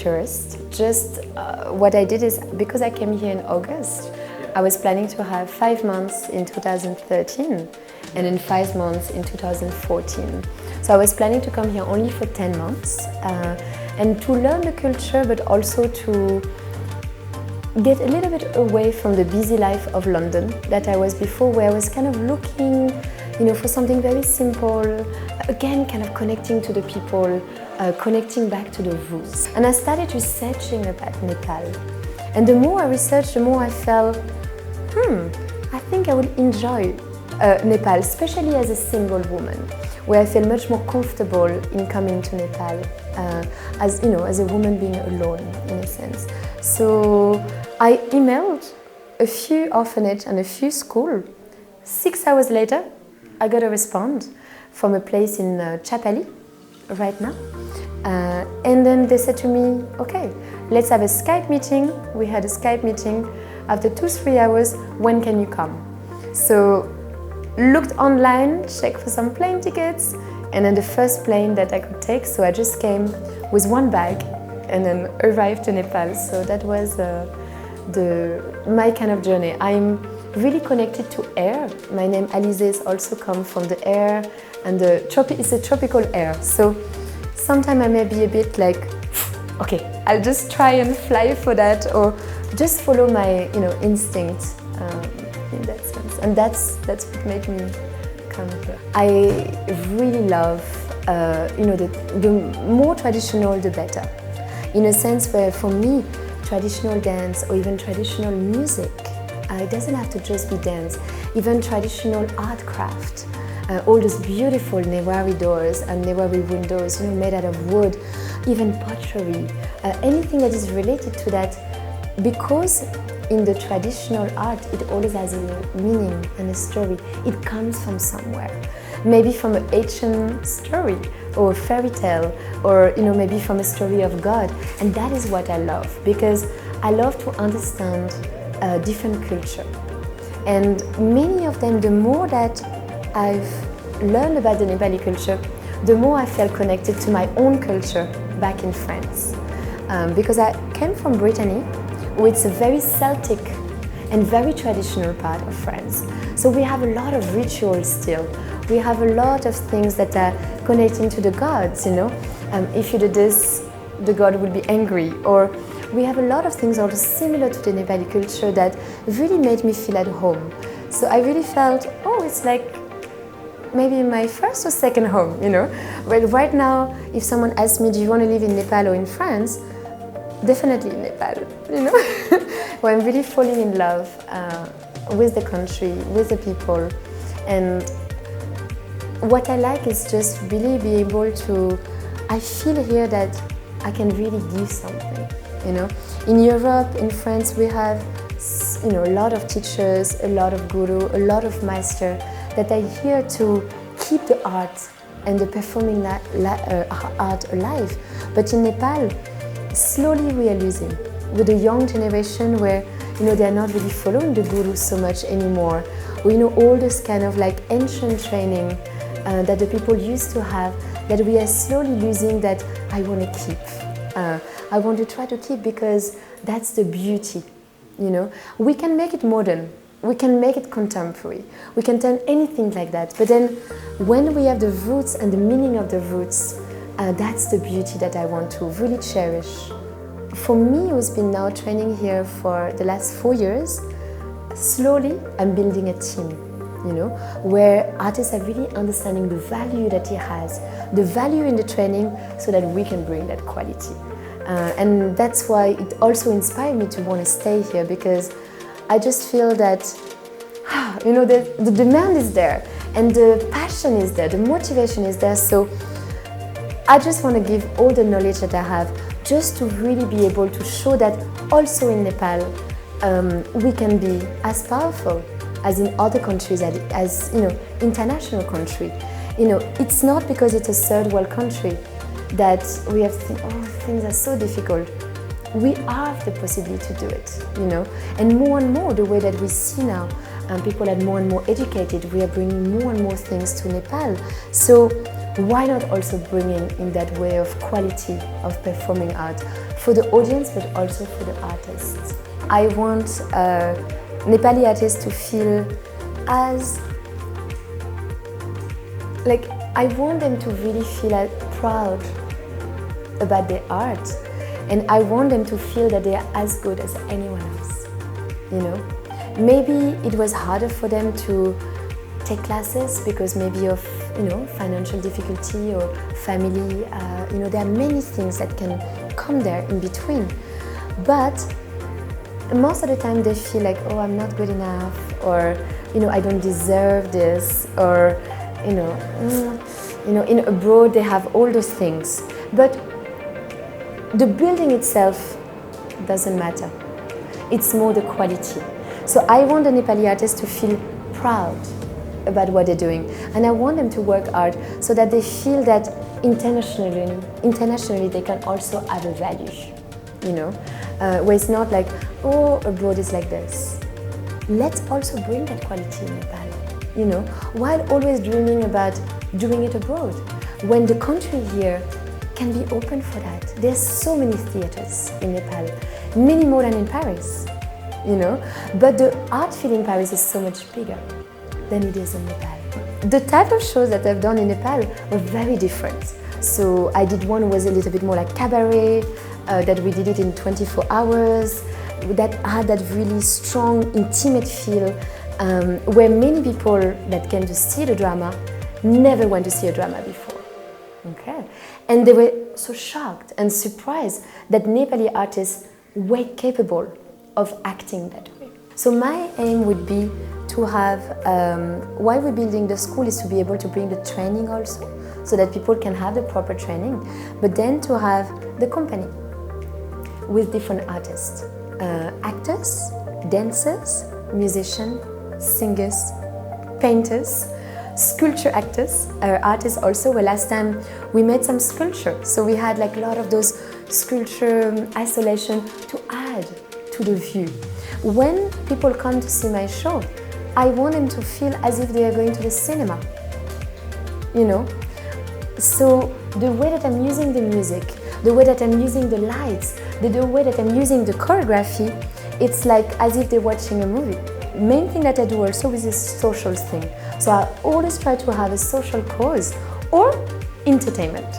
tourist. Just what I did is, because I came here in August, I was planning to have 5 months in 2013 and then 5 months in 2014. So I was planning to come here only for 10 months and to learn the culture, but also to get a little bit away from the busy life of London that I was before, where I was kind of looking, for something very simple, again, kind of connecting to the people, connecting back to the roots. And I started researching about Nepal. And the more I researched, the more I felt, I think I would enjoy Nepal, especially as a single woman, where I feel much more comfortable in coming to Nepal as a woman being alone, in a sense. So I emailed a few orphanages and a few schools. 6 hours later, I got a response from a place in Chapali right now. And then they said to me, okay, let's have a Skype meeting. We had a Skype meeting. After 2-3 hours, when can you come? So looked online, checked for some plane tickets, and then the first plane that I could take. So I just came with one bag and then arrived to Nepal. So that was my kind of journey. I'm really connected to air. My name Alize also comes from the air, and it's a tropical air. So sometimes I may be a bit like, okay, I'll just try and fly for that, or just follow my instinct in that sense. And that's what made me come here. I really love, the more traditional, the better. In a sense where, for me, traditional dance or even traditional music, it doesn't have to just be dance. Even traditional art craft, all those beautiful Newari doors and Newari windows, made out of wood, even pottery, anything that is related to that, because in the traditional art, it always has a meaning and a story. It comes from somewhere. Maybe from an ancient story or a fairy tale, or maybe from a story of God. And that is what I love, because I love to understand different culture. And many of them, the more that I've learned about the Nepali culture, the more I felt connected to my own culture back in France. Because I came from Brittany, which is a very Celtic and very traditional part of France. So we have a lot of rituals still. We have a lot of things that are connecting to the gods, if you do this, the god will be angry. Or we have a lot of things also similar to the Nepali culture that really made me feel at home. So I really felt, it's like maybe my first or second home, But right now, if someone asks me, do you want to live in Nepal or in France? Definitely in Nepal, where I'm really falling in love with the country, with the people. And what I like is just really be able to, I feel here that I can really give something, In Europe, in France, we have, a lot of teachers, a lot of guru, a lot of master that are here to keep the art and the performing art alive. But in Nepal, slowly we are losing, with the young generation where, they are not really following the gurus so much anymore. Or, all this kind of like ancient training that the people used to have, that we are slowly losing, that I want to keep. I want to try to keep, because that's the beauty, We can make it modern, we can make it contemporary, we can turn anything like that. But then when we have the roots and the meaning of the roots, that's the beauty that I want to really cherish. For me, who's been now training here for the last 4 years, slowly I'm building a team, where artists are really understanding the value that he has, the value in the training, so that we can bring that quality. And that's why it also inspired me to want to stay here, because I just feel that, the demand is there, and the passion is there, the motivation is there. So I just want to give all the knowledge that I have, just to really be able to show that also in Nepal, we can be as powerful as in other countries, as international country. It's not because it's a third world country that we have to think, things are so difficult. We have the possibility to do it, And more and more, the way that we see now, people are more and more educated. We are bringing more and more things to Nepal. So why not also bring in that way of quality of performing art for the audience, but also for the artists. I want Nepali artists to feel as, like, I want them to really feel proud about their art, and I want them to feel that they are as good as anyone else, you know. Maybe it was harder for them to take classes because maybe of, you know, financial difficulty or family, you know, there are many things that can come there in between. But most of the time they feel like, oh, I'm not good enough, or, you know, I don't deserve this, or, you know, in abroad they have all those things. But the building itself doesn't matter. It's more the quality. So I want the Nepali artists to feel proud about what they're doing, and I want them to work hard so that they feel that internationally they can also add a value, you know, where it's not like, oh, abroad is like this. Let's also bring that quality in Nepal, you know, while always dreaming about doing it abroad, when the country here can be open for that. There's so many theaters in Nepal, many more than in Paris, you know, but the art field in Paris is so much bigger than it is in Nepal. The type of shows that I've done in Nepal were very different. So I did one was a little bit more like cabaret, that we did it in 24 hours, that had that really strong, intimate feel, where many people that came to see the drama never went to see a drama before. Okay? And they were so shocked and surprised that Nepali artists were capable of acting that way. So my aim would be to have, why we're building the school is to be able to bring the training also, so that people can have the proper training, but then to have the company with different artists, actors, dancers, musicians, singers, painters, sculpture actors, artists also. Well, last time we made some sculpture, so we had like a lot of those sculpture isolation to add to the view. When people come to see my show, I want them to feel as if they are going to the cinema, you know? So the way that I'm using the music, the way that I'm using the lights, the way that I'm using the choreography, it's like as if they're watching a movie. Main thing that I do also is this social thing. So I always try to have a social cause or entertainment.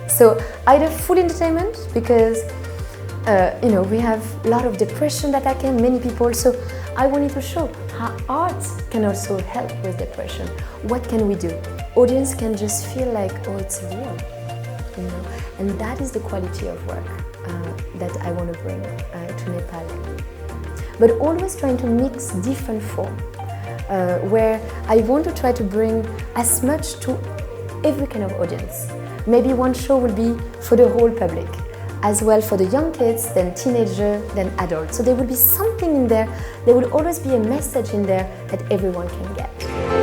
So either full entertainment, because you know, we have a lot of depression that can many people, so I wanted to show how art can also help with depression. What can we do? Audience can just feel like, oh, it's real, you know, and that is the quality of work that I want to bring to Nepal. But always trying to mix different forms, where I want to try to bring as much to every kind of audience. Maybe one show will be for the whole public, as well for the young kids, then teenager, then adult. So there will be something in there, there will always be a message in there that everyone can get.